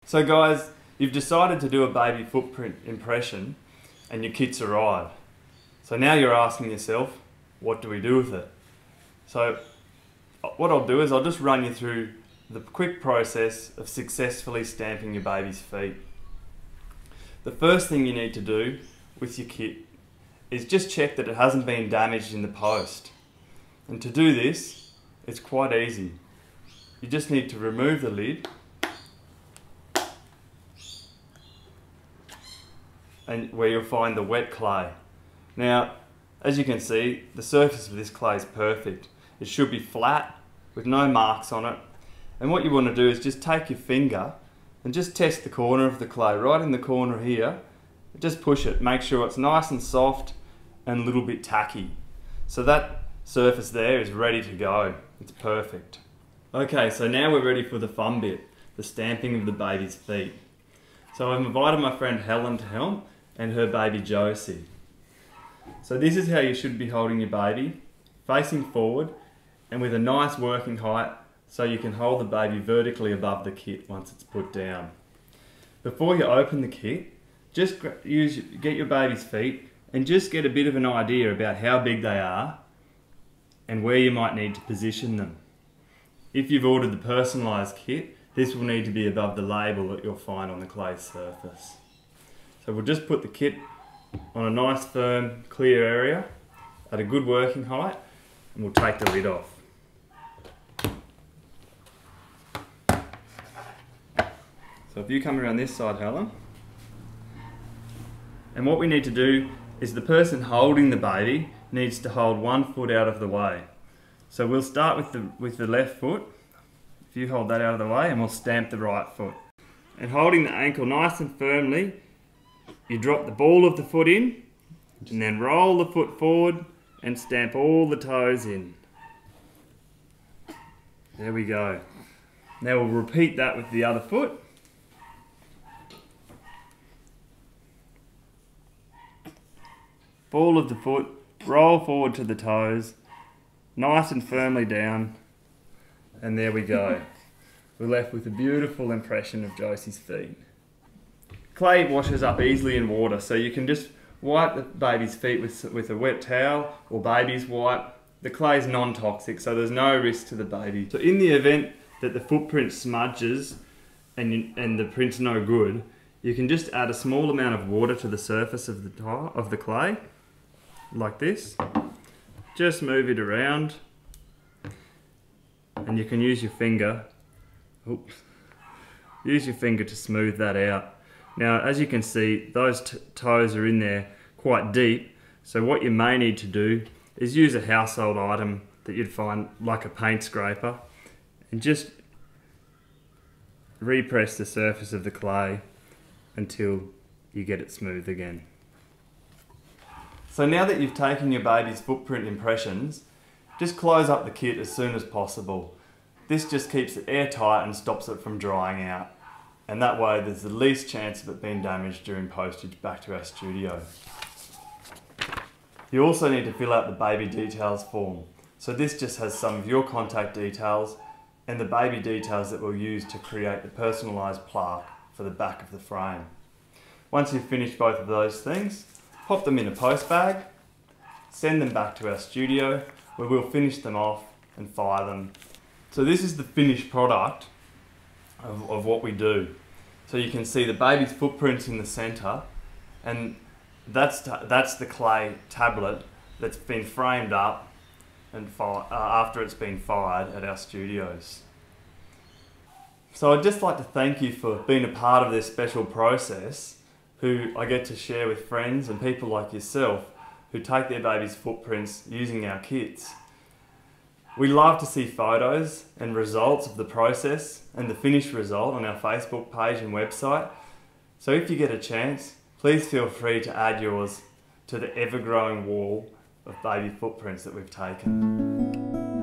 So guys, you've decided to do a baby footprint impression and your kit's arrived. So now you're asking yourself, what do we do with it? So what I'll do is I'll just run you through the quick process of successfully stamping your baby's feet. The first thing you need to do with your kit is just check that it hasn't been damaged in the post. And to do this, it's quite easy. You just need to remove the lid and where you'll find the wet clay. Now, as you can see, the surface of this clay is perfect. It should be flat with no marks on it. And what you want to do is just take your finger and just test the corner of the clay, right in the corner here. Just push it, make sure it's nice and soft and a little bit tacky. So that surface there is ready to go. It's perfect. Okay, so now we're ready for the fun bit, the stamping of the baby's feet. So I've invited my friend Helen to help and her baby Josie. So this is how you should be holding your baby, facing forward and with a nice working height so you can hold the baby vertically above the kit once it's put down. Before you open the kit, just get your baby's feet and just get a bit of an idea about how big they are and where you might need to position them. If you've ordered the personalised kit, this will need to be above the label that you'll find on the clay surface. So we'll just put the kit on a nice firm clear area at a good working height and we'll take the lid off. So if you come around this side, Helen, and what we need to do is the person holding the baby needs to hold one foot out of the way. So we'll start with the left foot. If you hold that out of the way, and we'll stamp the right foot. And holding the ankle nice and firmly, you drop the ball of the foot in, and then roll the foot forward and stamp all the toes in. There we go. Now we'll repeat that with the other foot. Ball of the foot, roll forward to the toes, nice and firmly down, and there we go. We're left with a beautiful impression of Josie's feet. Clay washes up easily in water, so you can just wipe the baby's feet with a wet towel or baby's wipe. The clay is non-toxic, so there's no risk to the baby. So in the event that the footprint smudges and the print's no good, you can just add a small amount of water to the surface of the clay, like this. Just move it around, and you can use your finger. Oops. Use your finger to smooth that out. Now, as you can see, those toes are in there quite deep, so what you may need to do is use a household item that you'd find like a paint scraper and just repress the surface of the clay until you get it smooth again. So now that you've taken your baby's footprint impressions, just close up the kit as soon as possible. This just keeps it airtight and stops it from drying out. And that way there's the least chance of it being damaged during postage back to our studio. You also need to fill out the baby details form. So this just has some of your contact details and the baby details that we'll use to create the personalised plaque for the back of the frame. Once you've finished both of those things, pop them in a post bag, send them back to our studio where we'll finish them off and fire them. So this is the finished product of what we do. So you can see the baby's footprints in the centre, and that's the clay tablet that's been framed up and after it's been fired at our studios. So I'd just like to thank you for being a part of this special process, who I get to share with friends and people like yourself who take their baby's footprints using our kits. We love to see photos and results of the process and the finished result on our Facebook page and website. So if you get a chance, please feel free to add yours to the ever-growing wall of baby footprints that we've taken.